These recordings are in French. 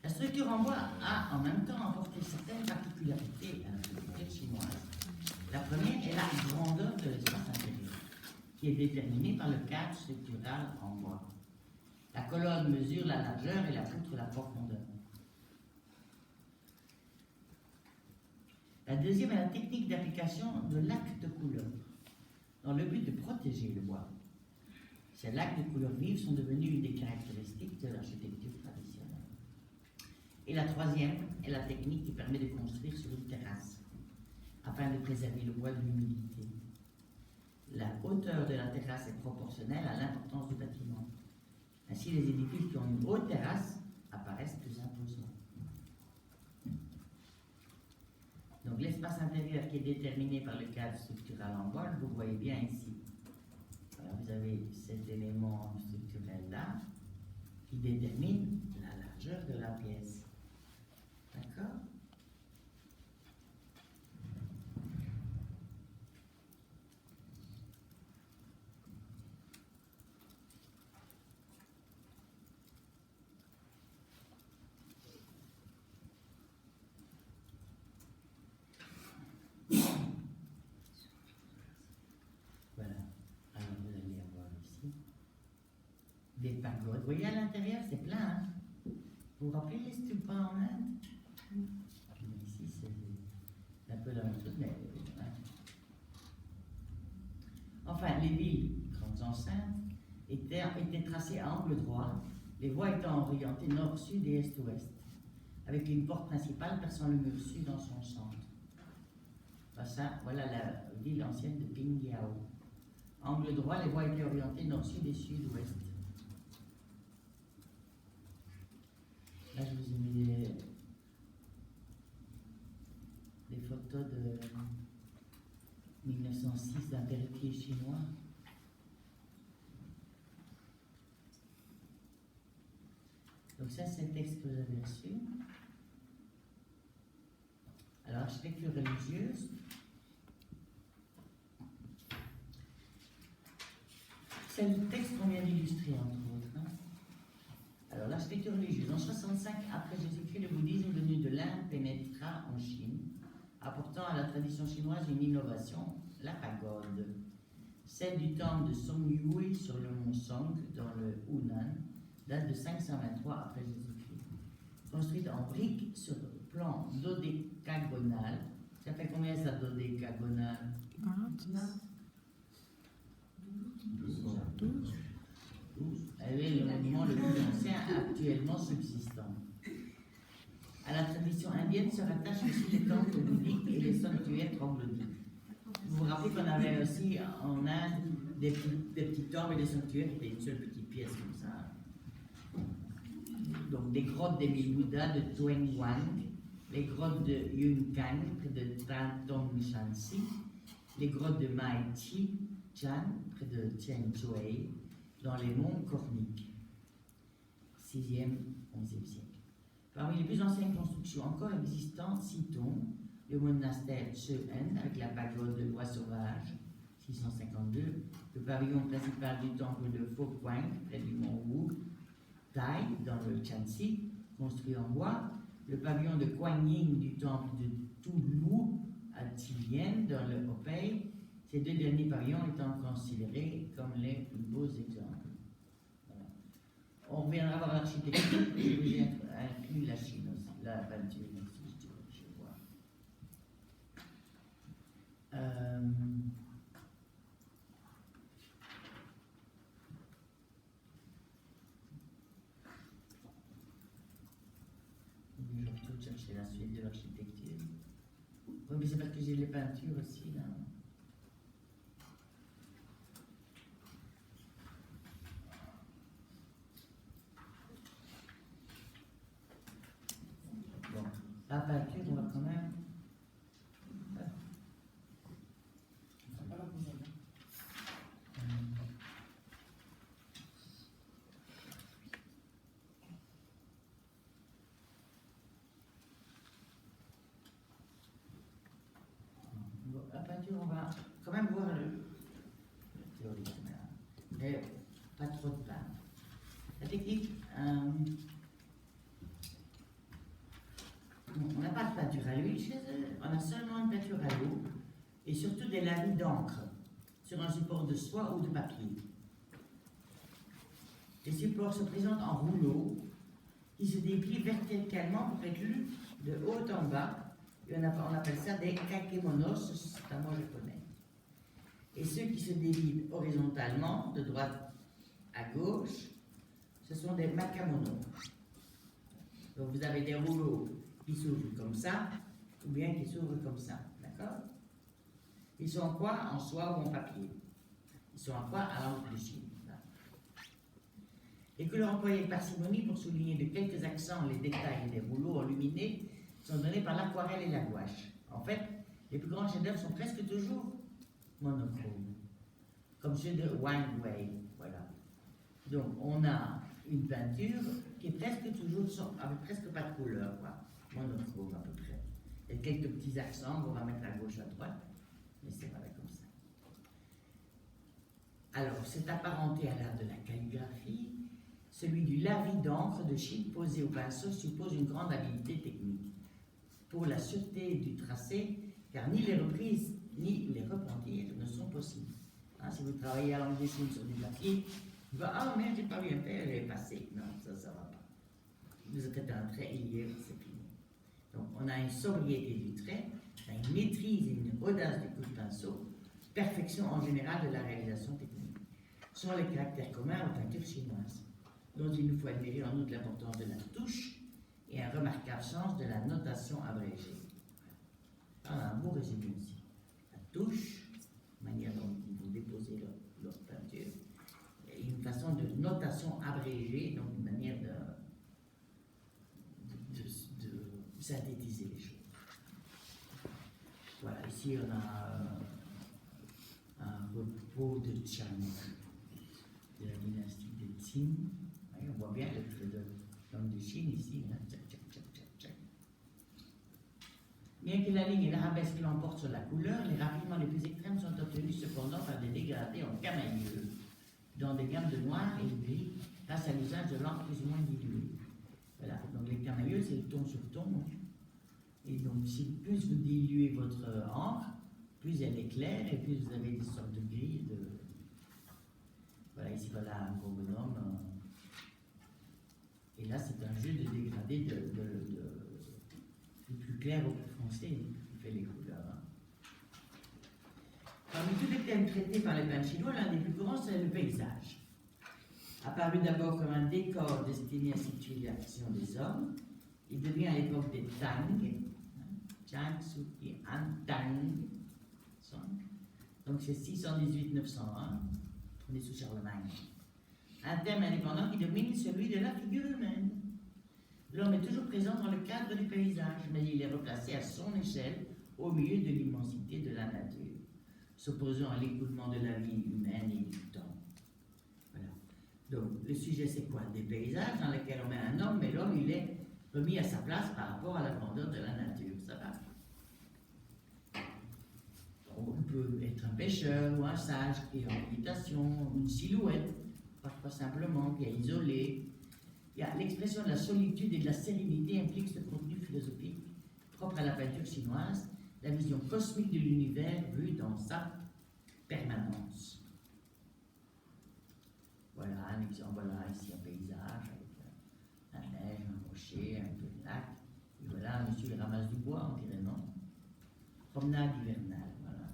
La structure en bois a en même temps apporté certaines particularités à l'architecture chinoise. La première est la grandeur de l'espace intérieur, qui est déterminée par le cadre structural en bois. La colonne mesure la largeur et la poutre la profondeur. La deuxième est la technique d'application de lacs de couleur, dans le but de protéger le bois. Ces lacs de couleur vive sont devenus une des caractéristiques de l'architecture traditionnelle. Et la troisième est la technique qui permet de construire sur une terrasse, afin de préserver le bois de l'humidité. La hauteur de la terrasse est proportionnelle à l'importance du bâtiment. Ainsi, les édifices qui ont une haute terrasse apparaissent plus imposants. Donc, l'espace intérieur qui est déterminé par le cadre structural en bois, vous voyez bien ici. Alors, vous avez cet élément structurel-là qui détermine la largeur de la pièce. D'accord? Voilà. Alors, vous allez avoir ici des pagodes. Vous voyez à l'intérieur, c'est plein. Hein? Vous vous rappelez les stupas en Inde? Ici, c'est un peu la même chose, mais... Hein. Enfin, les villes, grandes enceintes, étaient tracées à angle droit, les voies étant orientées nord-sud et est-ouest, avec une porte principale perçant le mur sud dans son centre. Voilà la ville ancienne de Pingyao. Angle droit, les voies étaient orientées nord-sud et sud-ouest. Là, je vous ai mis des photos de 1906 d'un perruquier chinois. Donc ça, c'est le texte que vous avez reçu. Alors, architecture religieuse. C'est le texte qu'on vient d'illustrer, entre autres. Hein. Alors, l'architecture religieuse. En 65 après Jésus-Christ, le bouddhisme venu de l'Inde pénétra en Chine, apportant à la tradition chinoise une innovation, la pagode. Celle du temple de Songyue sur le mont Song, dans le Hunan, date de 523 après Jésus-Christ. Construite en briques sur plan dodécagonal. Ça fait combien ça, dodécagonal? 12. Elle est le monument le plus ancien actuellement subsistant. À la tradition indienne se rattachent aussi les temples bouddhiques et les sanctuaires troglodytes. Vous vous rappelez qu'on avait aussi en Inde des petits temples et des sanctuaires qui étaient une seule petite pièce comme ça. Donc des grottes des mille Bouddhas de Tuengwang, les grottes de Yunkang près de Tongxanxi, les grottes de Mai Chi Chan près de Tianzhuai, dans les monts Corniques, 6e, 11e siècle. Parmi les plus anciennes constructions encore existantes, citons le monastère Chehen avec la pagode de bois sauvage, 652, le pavillon principal du temple de Foquang près du mont Wu, Tai dans le Shanxi, construit en bois, le pavillon de Guanyin du temple de Toulou à Tilien dans le Hopei, ces deux derniers pavillons étant considérés comme les plus beaux exemples. Voilà. On reviendra voir l'architecture, je vous ai inclus la Chine aussi, la peinture aussi, je vois. Je vais tout chercher la suite de l'architecture. Oui, mais c'est parce que j'ai les peintures aussi, là. Bon, la peinture, on va quand même... La peinture, on va quand même voir le théorique, mais pas trop de plan. La technique, oui, chez eux, on a seulement une peinture à l'eau et surtout des lavis d'encre sur un support de soie ou de papier. Les supports se présentent en rouleaux qui se déplient verticalement pour être lus de haut en bas. Et on appelle ça des kakemonos, c'est un mot japonais. Et ceux qui se déplient horizontalement, de droite à gauche, ce sont des makamonos. Donc vous avez des rouleaux qui s'ouvrent comme ça, ou bien qui s'ouvrent comme ça, d'accord? Ils sont en quoi? En soie ou en papier. Ils sont en quoi? À l'encre de Chine. Les couleurs employées avec parcimonie pour souligner de quelques accents les détails des rouleaux enluminés sont donnés par l'aquarelle et la gouache. En fait, les plus grands chefs-d'œuvre sont presque toujours monochromes, comme ceux de Wang Wei. Voilà. Donc, on a une peinture qui est presque toujours avec presque pas de couleur, quoi. Monochrome à peu près. Il y a quelques petits accents qu'on va mettre à gauche, à droite, mais c'est voilà comme ça. Alors, c'est apparenté à l'art de la calligraphie. Celui du lavis d'encre de Chine posé au pinceau suppose une grande habileté technique pour la sûreté du tracé, car ni les reprises ni les repentirs ne sont possibles. Hein, si vous travaillez à l'encre de Chine sur du papier, vous dites ah merde, j'ai pas bien fait, elle est passée. Non, ça ne va pas. Vous faites un trait, il y est, c'est fini. Donc, on a une sobriété du trait, on a une maîtrise et une audace du coup de pinceau, perfection en général de la réalisation technique. Ce sont les caractères communs aux peintures chinoises, dont il nous faut admirer en outre l'importance de la touche et un remarquable sens de la notation abrégée. Voilà un beau résumé ici. La touche, la manière dont ils vont déposer leur peinture, et une façon de notation abrégée, donc une manière de synthétiser les choses. Voilà, ici on a un repos de Chan, de la dynastie de Qin. On voit bien le trait de l'homme de Chine ici. Hein. Tchac, tchac, tchac, tchac, tchac. Bien que la ligne et l'arabesque l'emportent sur la couleur, les raffinements les plus extrêmes sont obtenus cependant par des dégradés en camailleux, dans des gammes de noir et de gris, grâce à l'usage de l'encre plus ou moins diluée. Voilà, donc les camailleux, c'est le ton sur ton. Hein. Et donc, plus vous diluez votre encre, plus elle est claire et plus vous avez des sortes de gris. Voilà, ici, voilà un gros bonhomme. Et là, c'est un jeu de dégradé du plus clair au plus foncé qui fait les couleurs. Hein. Parmi tous les thèmes traités par les peintres chinois, l'un des plus courants, c'est le paysage. Apparu d'abord comme un décor destiné à situer l'action des hommes, il devient à l'époque des Tang, Chang, Suki, Han, Tang. Donc c'est 618-901, on est sous Charlemagne. Un thème indépendant qui domine celui de la figure humaine. L'homme est toujours présent dans le cadre du paysage, mais il est replacé à son échelle au milieu de l'immensité de la nature, s'opposant à l'écoulement de la vie humaine et du temps. Voilà. Donc le sujet c'est quoi? Des paysages dans lesquels on met un homme, mais l'homme il est remis à sa place par rapport à la grandeur de la nature. Ça va? On peut être un pêcheur ou un sage qui est en méditation, une silhouette, parfois simplement, qui est isolée. Il y a l'expression de la solitude et de la sérénité implique ce contenu philosophique propre à la peinture chinoise, la vision cosmique de l'univers vue dans sa permanence. Voilà un exemple, voilà ici un paysage avec la neige, un rocher, un peu de lac. Et voilà un monsieur qui ramasse du bois, on dirait non. Promenade hivernale, voilà.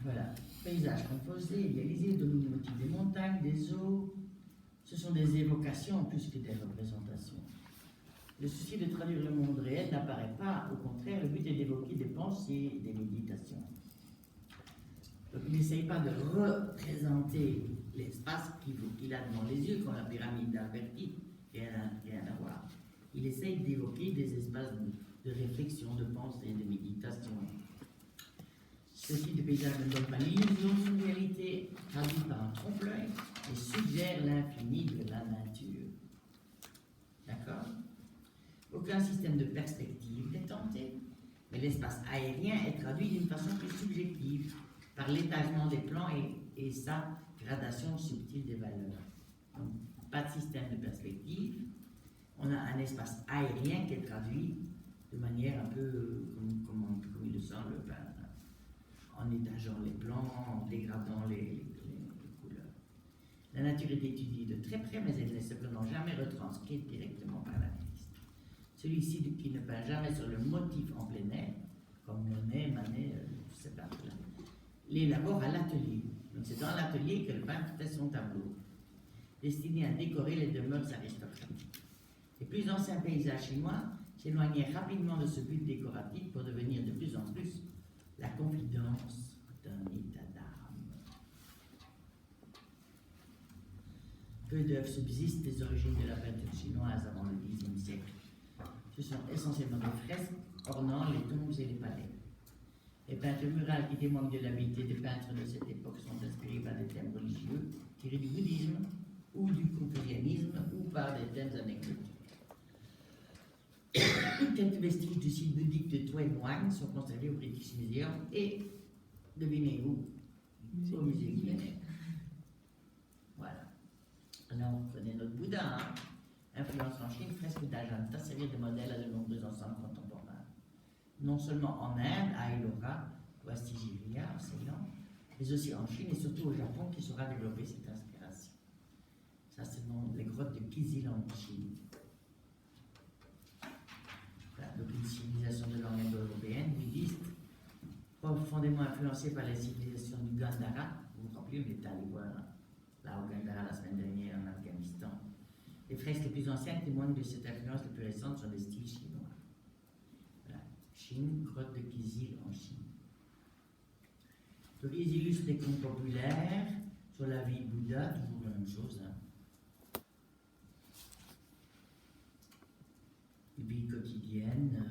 Voilà, paysage composé, idéalisé, domine le motif des montagnes, des eaux. Ce sont des évocations plus que des représentations. Le souci de traduire le monde réel n'apparaît pas, au contraire, le but est d'évoquer des pensées, des méditations. Donc il n'essaye pas de représenter l'espace qu'il a devant les yeux, comme la pyramide d'Alberti, rien à voir. Il essaye d'évoquer des espaces de réflexion, de pensée, de méditation. Ce type de paysage ne donne pas l'illusion d'une vérité traduite par un trompe-l'œil et suggère l'infini de la nature. D'accord? Aucun système de perspective n'est tenté, mais l'espace aérien est traduit d'une façon plus subjective par l'étagement des plans et sa gradation subtile des valeurs. Donc, pas de système de perspective. On a un espace aérien qui est traduit de manière un peu comme il le sent le peintre, en étageant les plans, en dégradant les couleurs. La nature est étudiée de très près, mais elle n'est cependant jamais retranscrite directement par l'artiste. Celui-ci qui ne peint jamais sur le motif en plein air, comme Monet, Manet, ces peintres-là, l'élabore à l'atelier. Donc c'est dans l'atelier que le peintre fait son tableau, destiné à décorer les demeures aristocratiques. Les plus anciens paysages chinois s'éloignaient rapidement de ce but décoratif pour devenir de plus en plus la confidence d'un état d'âme. Peu d'œuvres subsistent des origines de la peinture chinoise avant le Xe siècle. Ce sont essentiellement des fresques ornant les tombes et les palais. Les peintures murales qui témoignent de l'habileté des peintres de cette époque sont inspirées par des thèmes religieux tirés du bouddhisme ou du confucianisme ou par des thèmes anecdotiques. Quelques vestiges du site bouddhique de Tuen Wang sont conservés au British Museum et, devinez où? Au musée Guimet. Voilà. Là, on connaît notre Bouddha, hein? Influence en Chine, fresque d'Ajanta servir de modèle à de nombreux ensembles contemporains. Non seulement en Inde, à Ellora, ou à Sigiriya, en Ceylan, mais aussi en Chine et surtout au Japon qui saura développer cette inspiration. Ça, c'est dans les grottes de Kizil en Chine. Voilà, donc une civilisation de langue indo-européenne, bouddhiste, profondément influencée par les civilisations du Gandhara. Vous vous rappelez, on était allé voir là au Gandhara la semaine dernière en Afghanistan. Les fresques les plus anciennes témoignent de cette influence les plus récentes sur les styles chinois. Voilà. Chine, grotte de Kizil en Chine. Donc ils illustrent des contes populaires sur la vie de Bouddha, toujours la même chose. Hein. Vie quotidienne.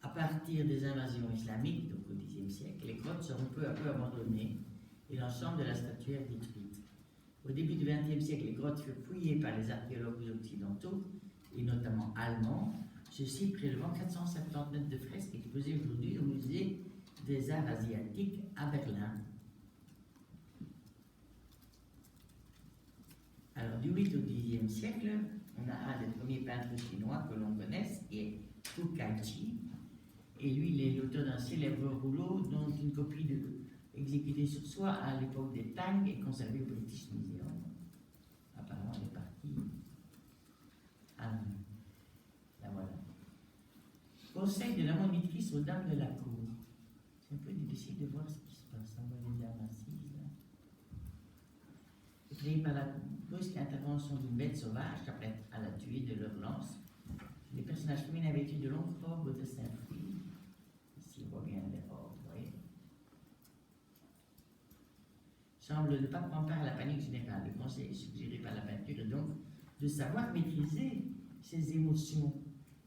À partir des invasions islamiques, donc au Xe siècle, les grottes seront peu à peu abandonnées et l'ensemble de la statuaire détruite. Au début du XXe siècle, les grottes furent fouillées par les archéologues occidentaux, et notamment allemands, ceux-ci prélevant 470 mètres de fresques exposées aujourd'hui au musée des arts asiatiques à Berlin. Alors, du 8 au Xe siècle, on a un des premiers peintres chinois que l'on connaisse, qui est Fu Kaichi. Et lui, il est l'auteur d'un célèbre rouleau dont une copie exécutée sur soie à l'époque des Tang est conservée au British Museum. Apparemment, elle est partie. Ah, la voilà. Conseil de la monitrice aux dames de la cour. C'est un peu difficile de voir ce qui se passe. On voit les dames assises là. Créé par la brusque intervention d'une bête sauvage qui apprête à la tuer de leur lance. Les personnages féminins vêtus de longues robes de Saint-Fruit. Ici, on voit bien les robes, vous voyez. Semble ne pas prendre part à la panique générale. Le conseil suggéré par la peinture est donc de savoir maîtriser ses émotions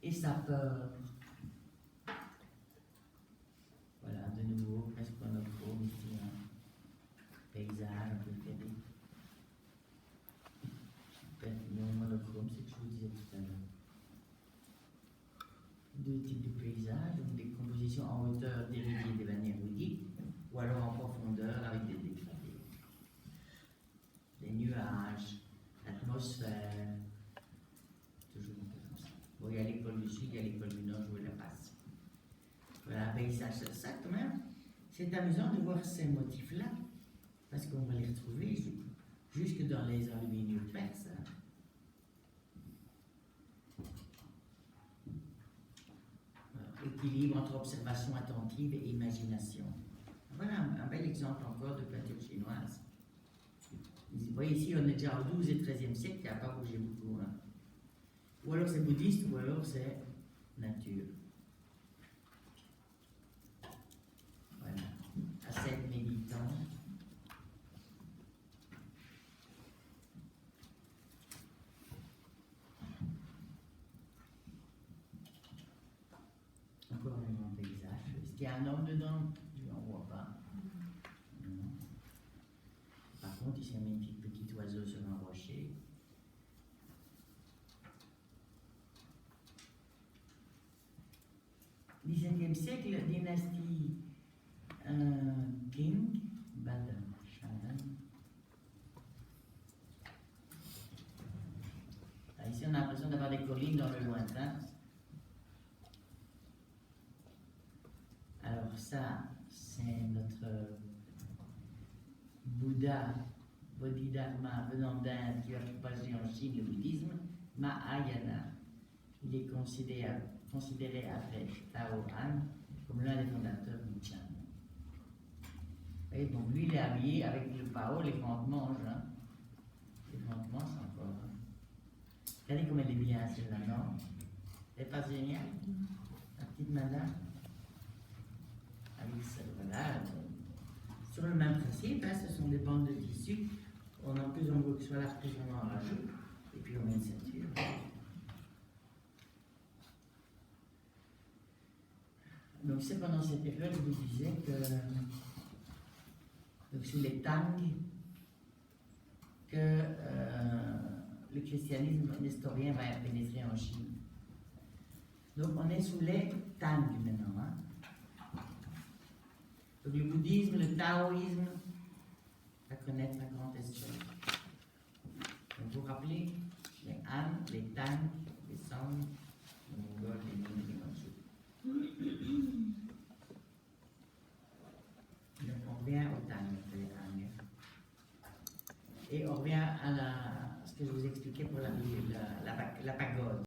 et sa peur. Voilà, de nouveau, presque monochrome ici, un paysage un peu ferré. Non, monochrome, c'est ce que je vous disais tout à l'heure. Deux types de paysages, donc des compositions en hauteur dérivées des manières bouddhiques, ou alors en profondeur avec des dégradés. Les nuages, l'atmosphère, toujours un peu comme ça. Bon, il y a l'école du Sud, il y a l'école du Nord, je vous la passe. Voilà, un paysage, ça quand même, c'est amusant de voir ces motifs-là, parce qu'on va les retrouver jusque dans les enluminures perses. Équilibre entre observation attentive et imagination. Voilà un bel exemple encore de peinture chinoise. Vous voyez ici, on est déjà au XIIe et XIIIe siècle, il n'y a pas bougé beaucoup. Hein. Ou alors c'est bouddhiste, ou alors c'est nature. Voilà. Ascète méditant. Encore un grand paysage. Est-ce qu'il y a un homme dedans? Je n'en vois pas. Non. Par contre, ici, il y a un petit oiseau sur un rocher. XIXe siècle, dynastie Qing, Badan, Shan. l'impression d'avoir des collines dans le lointain. Alors ça, c'est notre Bouddha, Bodhidharma, venant d'Inde, qui a propagé en Chine le bouddhisme, Mahayana. Il est considéré après Tao Han comme l'un des fondateurs du Chan. Et donc lui, il est habillé avec le Pao, les grandes manches. Hein. Les grandes manches encore. Hein. Regardez comme elle est bien, celle-là, non? Elle n'est pas géniale? La petite madame? Avec ça, voilà. Sur le même principe, hein, ce sont des bandes de tissu. On a plus on veut que ce soit là, plus on en rajoute. Et puis on met une ceinture. Donc c'est pendant cette période que je vous disais que donc sous les Tang que le christianisme nestorien va pénétrer en Chine. Donc on est sous les Tang maintenant. Hein. Donc le bouddhisme, le taoïsme va connaître un grand essor. Donc vous vous rappelez les Han, les Tang, les Song, les Mongols, les Ming, les Manchus. Donc on revient au Tang, les Han. Et on revient à ce que je vous expliquais pour la pagode.